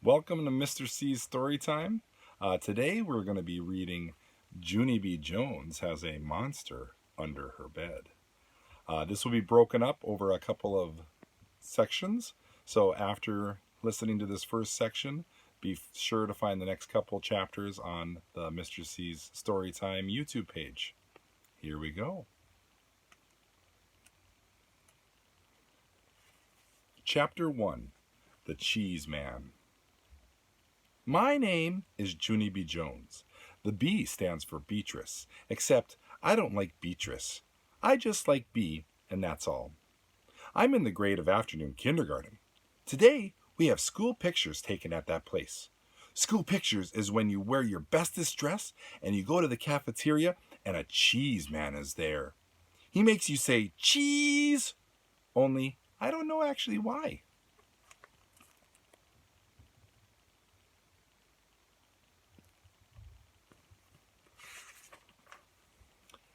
Welcome to Mr. C's Story Time. Today we're going to be reading Junie B. Jones Has a Monster Under Her Bed. This will be broken up over a couple of sections. So after listening to this first section, be sure to find the next couple chapters on the Mr. C's Storytime YouTube page. Here we go. Chapter 1, The Cheese Man. My name is Junie B. Jones. The B stands for Beatrice, except I don't like Beatrice. I just like B, and that's all. I'm in the grade of afternoon kindergarten. Today, we have school pictures taken at that place. School pictures is when you wear your bestest dress and you go to the cafeteria and a cheese man is there. He makes you say, cheese! Only, I don't know actually why.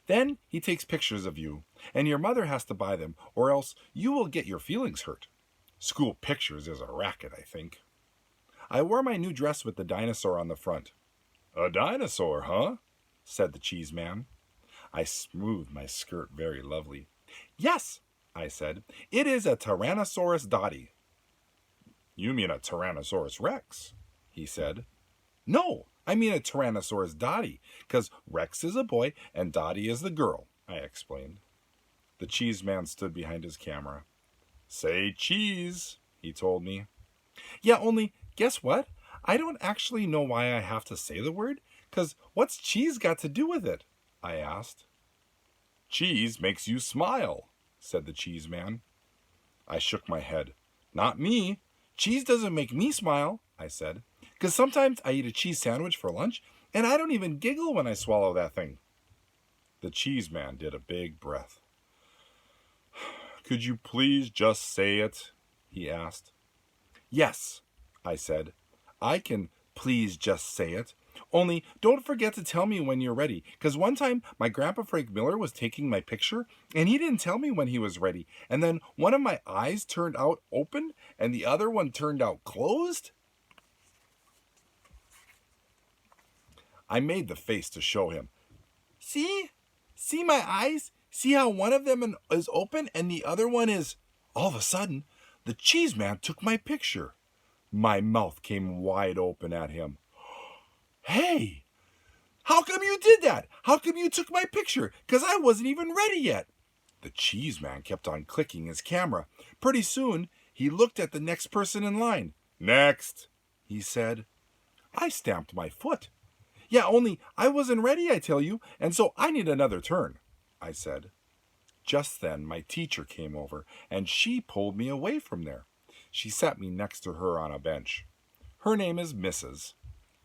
Then he takes pictures of you, and your mother has to buy them, or else you will get your feelings hurt. School pictures is a racket, I think. I wore my new dress with the dinosaur on the front. A dinosaur, huh? Said the cheese man. I smoothed my skirt very lovely. Yes, I said, it is a Tyrannosaurus Dottie. You mean a Tyrannosaurus Rex, he said. No, I mean a Tyrannosaurus Dottie, 'cause Rex is a boy and Dottie is the girl, I explained. The cheese man stood behind his camera. Say cheese, he told me. Yeah, only, guess what? I don't actually know why I have to say the word, 'cause what's cheese got to do with it? I asked. Cheese makes you smile, said the cheese man. I shook my head. Not me. Cheese doesn't make me smile, I said. 'Cause sometimes I eat a cheese sandwich for lunch, and I don't even giggle when I swallow that thing. The cheese man did a big breath. Could you please just say it? He asked. Yes, I said. I can please just say it. Only don't forget to tell me when you're ready, 'cause one time my grandpa Frank Miller was taking my picture, and he didn't tell me when he was ready, and then one of my eyes turned out open, and the other one turned out closed. I made the face to show him. See? See my eyes? See how one of them is open and the other one is... All of a sudden, the cheese man took my picture. My mouth came wide open at him. Hey! How come you did that? How come you took my picture? 'Cause I wasn't even ready yet. The cheese man kept on clicking his camera. Pretty soon, he looked at the next person in line. Next, he said. I stamped my foot. Yeah, only I wasn't ready, I tell you, and so I need another turn, I said. Just then, my teacher came over, and she pulled me away from there. She sat me next to her on a bench. Her name is Mrs.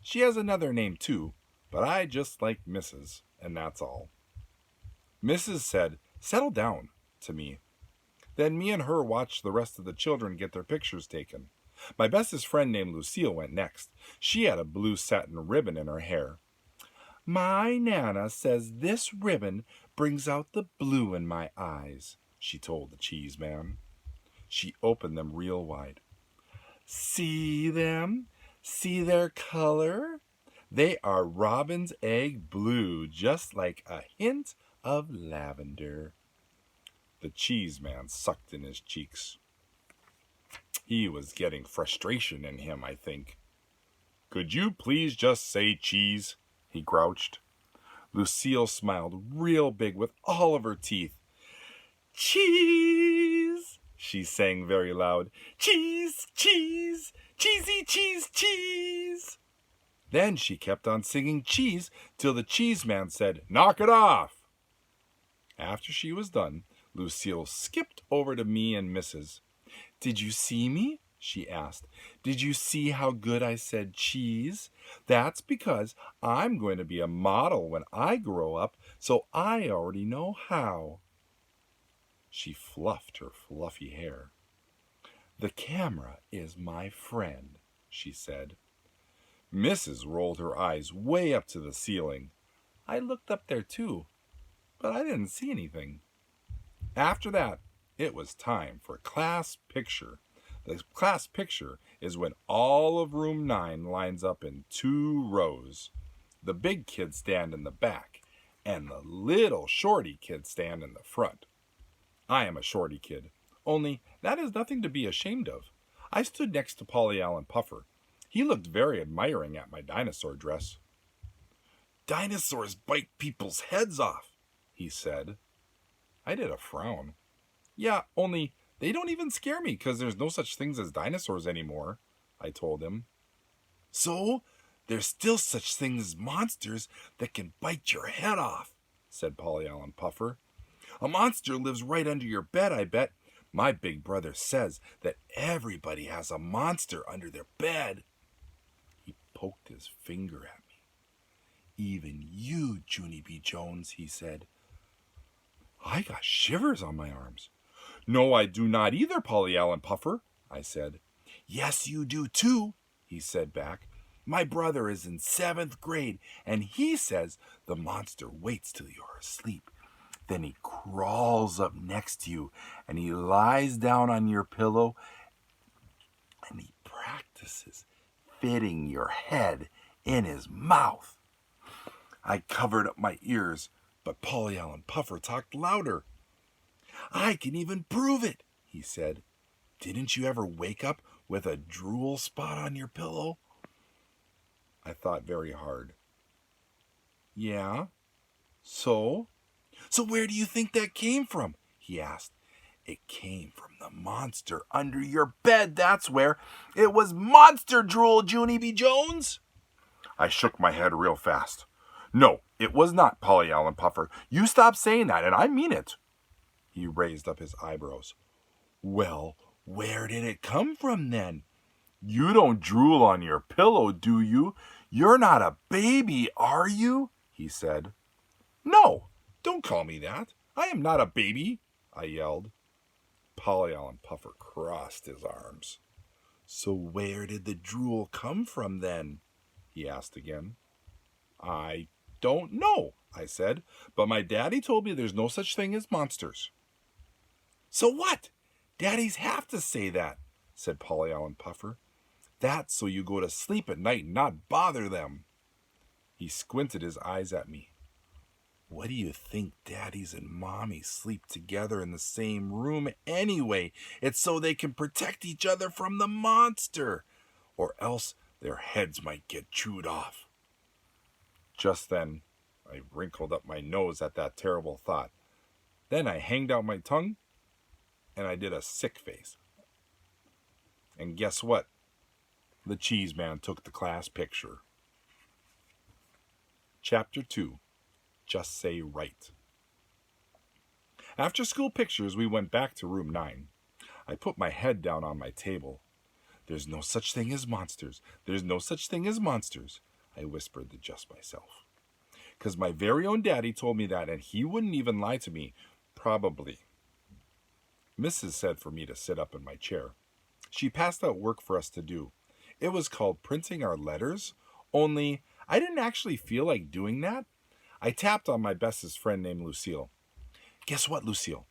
She has another name, too, but I just like Mrs., and that's all. Mrs. said, settle down, to me. Then me and her watched the rest of the children get their pictures taken. My bestest friend named Lucille went next. She had a blue satin ribbon in her hair. My Nana says this ribbon brings out the blue in my eyes, she told the cheese man. She opened them real wide. See them? See their color? They are robin's egg blue, just like a hint of lavender. The cheese man sucked in his cheeks. He was getting frustration in him, I think. Could you please just say cheese? He grouched. Lucille smiled real big with all of her teeth. Cheese, she sang very loud. Cheese, cheese, cheesy cheese, cheese. Then she kept on singing cheese till the cheese man said, knock it off. After she was done, Lucille skipped over to me and Mrs. Did you see me? She asked. Did you see how good I said cheese? That's because I'm going to be a model when I grow up, so I already know how. She fluffed her fluffy hair. The camera is my friend, she said. Mrs. rolled her eyes way up to the ceiling. I looked up there too, but I didn't see anything. After that, it was time for class picture. The class picture is when all of room 9 lines up in 2 rows. The big kids stand in the back, and the little shorty kids stand in the front. I am a shorty kid, only that is nothing to be ashamed of. I stood next to Polly Allen Puffer. He looked very admiring at my dinosaur dress. "Dinosaurs bite people's heads off," he said. I did a frown. "Yeah, only they don't even scare me because there's no such things as dinosaurs anymore," I told him. "So, there's still such things as monsters that can bite your head off," said Polly Allen Puffer. "A monster lives right under your bed, I bet. My big brother says that everybody has a monster under their bed." He poked his finger at me. "Even you, Junie B. Jones," he said. I got shivers on my arms. "No, I do not either, Polly Allen Puffer," I said. "Yes, you do too," he said back. "My brother is in 7th grade, and he says the monster waits till you're asleep. Then he crawls up next to you, and he lies down on your pillow, and he practices fitting your head in his mouth." I covered up my ears, but Polly Allen Puffer talked louder. "I can even prove it," he said. "Didn't you ever wake up with a drool spot on your pillow?" I thought very hard. "Yeah, so?" "So where do you think that came from?" he asked. "It came from the monster under your bed, that's where. It was monster drool, Junie B. Jones." I shook my head real fast. "No, it was not, Polly Allen Puffer. You stop saying that, and I mean it." He raised up his eyebrows. "Well, where did it come from then? You don't drool on your pillow, do you? You're not a baby, are you?" he said. "No, don't call me that. I am not a baby," I yelled. Polly Allen Puffer crossed his arms. "So where did the drool come from then?" he asked again. "I don't know," I said, "but my daddy told me there's no such thing as monsters." "So what? Daddies have to say that," said Polly Allen Puffer. "That's so you go to sleep at night and not bother them." He squinted his eyes at me. "What do you think daddies and mommies sleep together in the same room anyway? It's so they can protect each other from the monster, or else their heads might get chewed off." Just then, I wrinkled up my nose at that terrible thought. Then I hanged out my tongue, and I did a sick face. And guess what? The cheese man took the class picture. Chapter 2. Just Say Right. After school pictures, we went back to room 9. I put my head down on my table. "There's no such thing as monsters. There's no such thing as monsters," I whispered to just myself. "'Cause my very own daddy told me that, and he wouldn't even lie to me. Probably." Mrs. said for me to sit up in my chair. She passed out work for us to do. It was called printing our letters, only I didn't actually feel like doing that. I tapped on my bestest friend named Lucille. "Guess what, Lucille?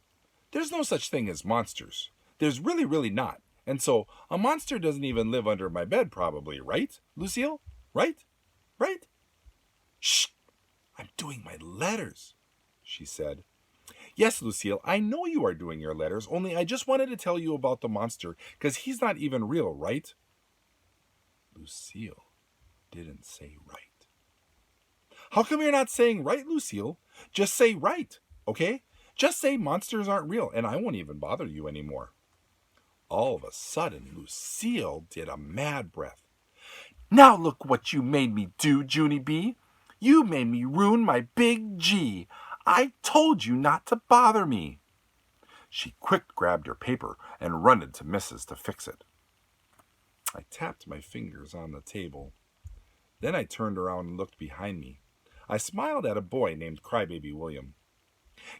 There's no such thing as monsters. There's really not. And so a monster doesn't even live under my bed probably, right, Lucille? Right? Right?" "Shh! I'm doing my letters," she said. "Yes, Lucille, I know you are doing your letters, only I just wanted to tell you about the monster, because he's not even real, right?" Lucille didn't say right. "How come you're not saying right, Lucille? Just say right, okay? Just say monsters aren't real, and I won't even bother you anymore." All of a sudden, Lucille did a mad breath. "Now look what you made me do, Junie B. You made me ruin my big G. I told you not to bother me." She quick grabbed her paper and running to Mrs. to fix it. I tapped my fingers on the table. Then I turned around and looked behind me. I smiled at a boy named Crybaby William.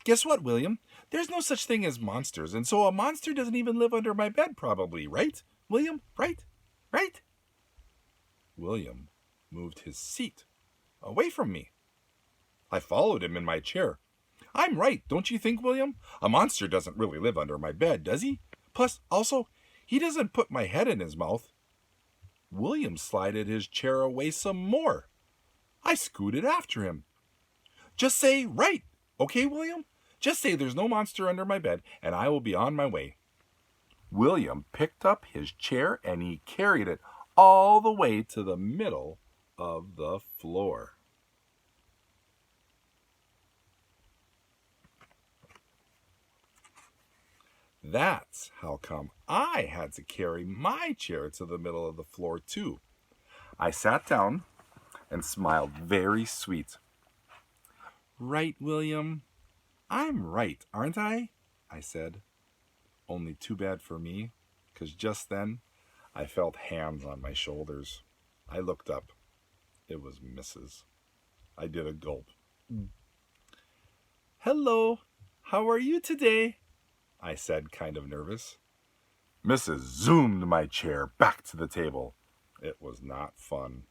"Guess what, William? There's no such thing as monsters, and so a monster doesn't even live under my bed probably, right, William? Right? Right?" William moved his seat away from me. I followed him in my chair. "I'm right, don't you think, William? A monster doesn't really live under my bed, does he? Plus, also, He doesn't put my head in his mouth. William slided his chair away some more. I scooted after him. Just say right, okay, William? Just say there's no monster under my bed, and I will be on my way. William picked up his chair and he carried it all the way to the middle of the floor. That's how come I had to carry my chair to the middle of the floor too. I sat down and smiled very sweet. Right, William? I'm right, aren't I? I said. Only too bad for me, 'cause just then I felt hands on my shoulders. I looked up. It was Mrs. I did a gulp. Hello, how are you today? I said, kind of nervous. Mrs. zoomed my chair back to the table. It was not fun.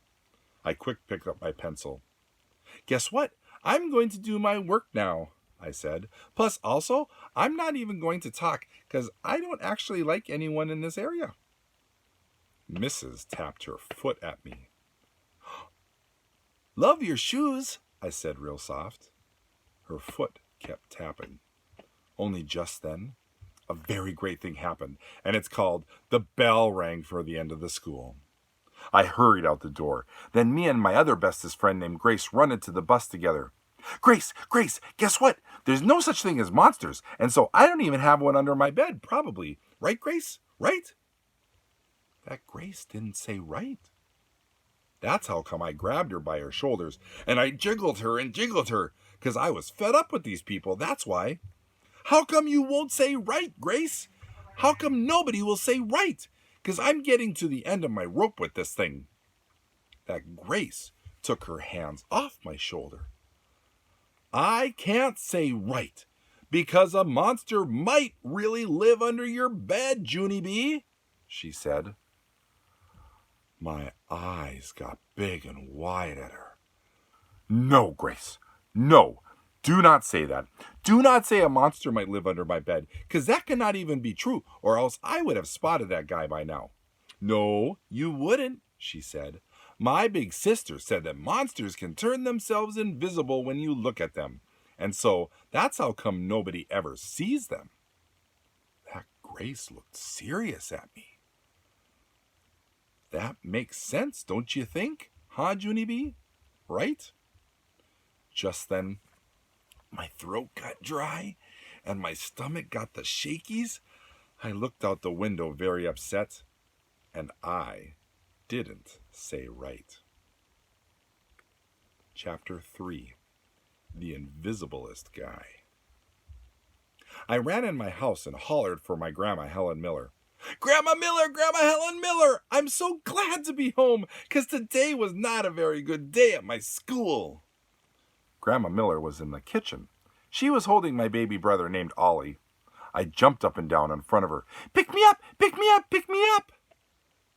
I quick picked up my pencil. Guess what? I'm going to do my work now, I said. Plus, also, I'm not even going to talk because I don't actually like anyone in this area. Mrs. tapped her foot at me. Love your shoes, I said real soft. Her foot kept tapping. Only just then, a very great thing happened, and it's called the bell rang for the end of the school. I hurried out the door. Then me and my other bestest friend named Grace run into the bus together. Grace, guess what? There's no such thing as monsters, and so I don't even have one under my bed, probably. Right, Grace? Right? That Grace didn't say right. That's how come I grabbed her by her shoulders, and I jiggled her, because I was fed up with these people, that's why. How come you won't say right, Grace? How come nobody will say right? Because I'm getting to the end of my rope with this thing. That Grace took her hands off my shoulder. I can't say right, because a monster might really live under your bed, Junie B, she said. My eyes got big and wide at her. No, Grace, no. Do not say that. Do not say a monster might live under my bed, because that cannot even be true, or else I would have spotted that guy by now. No, you wouldn't, she said. My big sister said that monsters can turn themselves invisible when you look at them, and so that's how come nobody ever sees them. That Grace looked serious at me. That makes sense, don't you think? Huh, Junie B? Right? Just then, my throat got dry, and my stomach got the shakies. I looked out the window very upset, and I didn't say right. Chapter 3. The Invisiblest Guy. I ran in my house and hollered for my Grandma Helen Miller. Grandma Miller, Grandma Helen Miller, I'm so glad to be home, 'cause today was not a very good day at my school. Grandma Miller was in the kitchen. She was holding my baby brother named Ollie. I jumped up and down in front of her. Pick me up, pick me up, pick me up.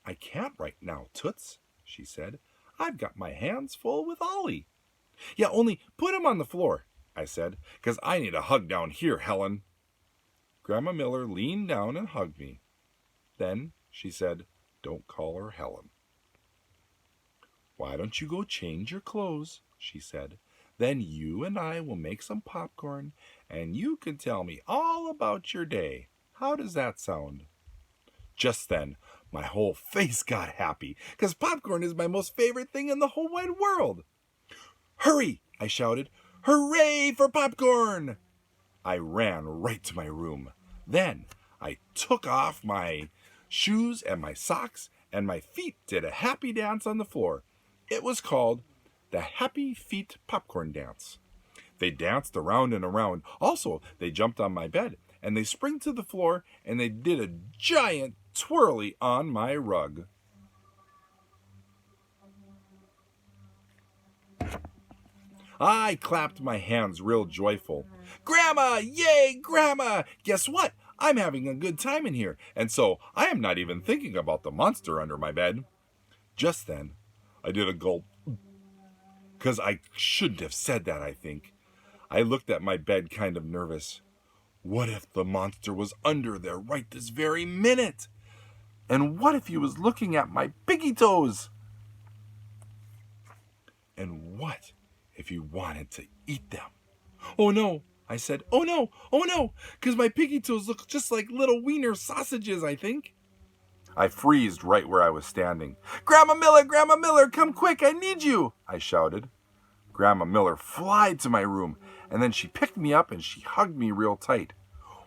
I can't right now, Toots, she said. I've got my hands full with Ollie. Yeah, only put him on the floor, I said, 'cause I need a hug down here, Helen. Grandma Miller leaned down and hugged me. Then she said, don't call her Helen. Why don't you go change your clothes, she said. Then you and I will make some popcorn, and you can tell me all about your day. How does that sound? Just then, my whole face got happy, 'cause popcorn is my most favorite thing in the whole wide world. Hurry, I shouted. Hooray for popcorn! I ran right to my room. Then I took off my shoes and my socks, and my feet did a happy dance on the floor. It was called the Happy Feet Popcorn Dance. They danced around and around. Also, they jumped on my bed, and they spring to the floor, and they did a giant twirly on my rug. I clapped my hands real joyful. Grandma! Yay, Grandma! Guess what? I'm having a good time in here, and so I am not even thinking about the monster under my bed. Just then, I did a gulp, 'cause I shouldn't have said that, I think. I looked at my bed kind of nervous. What if the monster was under there right this very minute? And what if he was looking at my piggy toes? And what if he wanted to eat them? Oh no, I said. Oh no, because my piggy toes look just like little wiener sausages, I think. I freezed right where I was standing. Grandma Miller, come quick, I need you, I shouted. Grandma Miller flied to my room, and then she picked me up and she hugged me real tight.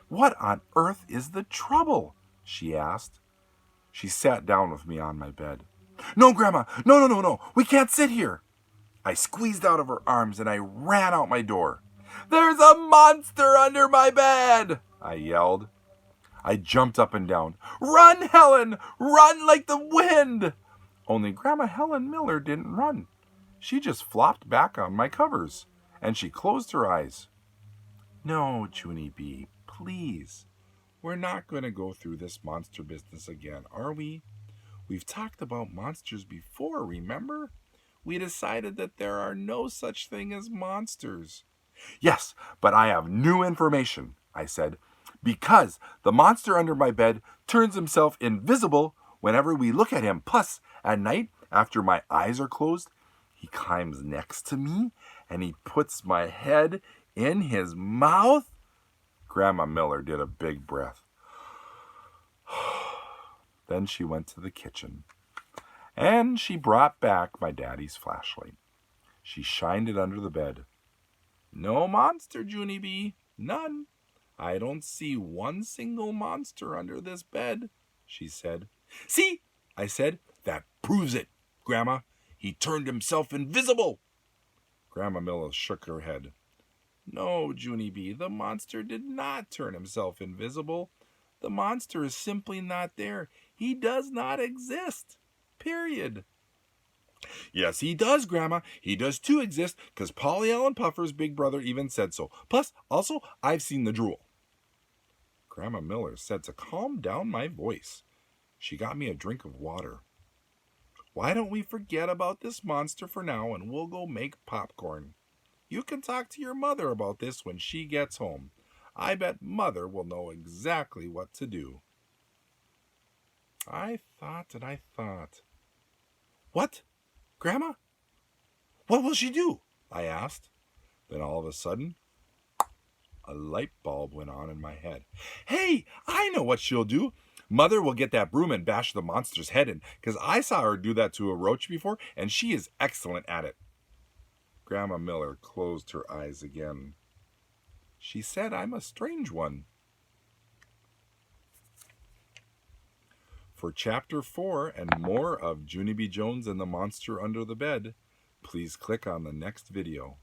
What on earth is the trouble? She asked. She sat down with me on my bed. No, Grandma, no, we can't sit here. I squeezed out of her arms and I ran out my door. There's a monster under my bed, I yelled. I jumped up and down. Run, Helen! Run like the wind! Only Grandma Helen Miller didn't run. She just flopped back on my covers, and she closed her eyes. No, Junie B, please. We're not going to go through this monster business again, are we? We've talked about monsters before, remember? We decided that there are no such thing as monsters. Yes, but I have new information, I said, because the monster under my bed turns himself invisible whenever we look at him. Plus, at night, after my eyes are closed, he climbs next to me and he puts my head in his mouth. Grandma Miller did a big breath. Then she went to the kitchen and she brought back my daddy's flashlight. She shined it under the bed. No monster, Junie B. None. I don't see one single monster under this bed, she said. See, I said, that proves it, Grandma. He turned himself invisible. Grandma Miller shook her head. No, Junie B, the monster did not turn himself invisible. The monster is simply not there. He does not exist. Period. Yes, he does, Grandma. He does too exist, because Polly Allen Puffer's big brother even said so. Plus, also, I've seen the drool. Grandma Miller said to calm down my voice. She got me a drink of water. Why don't we forget about this monster for now and we'll go make popcorn? You can talk to your mother about this when she gets home. I bet Mother will know exactly what to do. I thought. What? Grandma? What will she do? I asked. Then all of a sudden, a light bulb went on in my head. Hey, I know what she'll do. Mother will get that broom and bash the monster's head in, because I saw her do that to a roach before, and she is excellent at it. Grandma Miller closed her eyes again. She said I'm a strange one. For Chapter 4 and more of Junie B. Jones and the Monster Under the Bed, please click on the next video.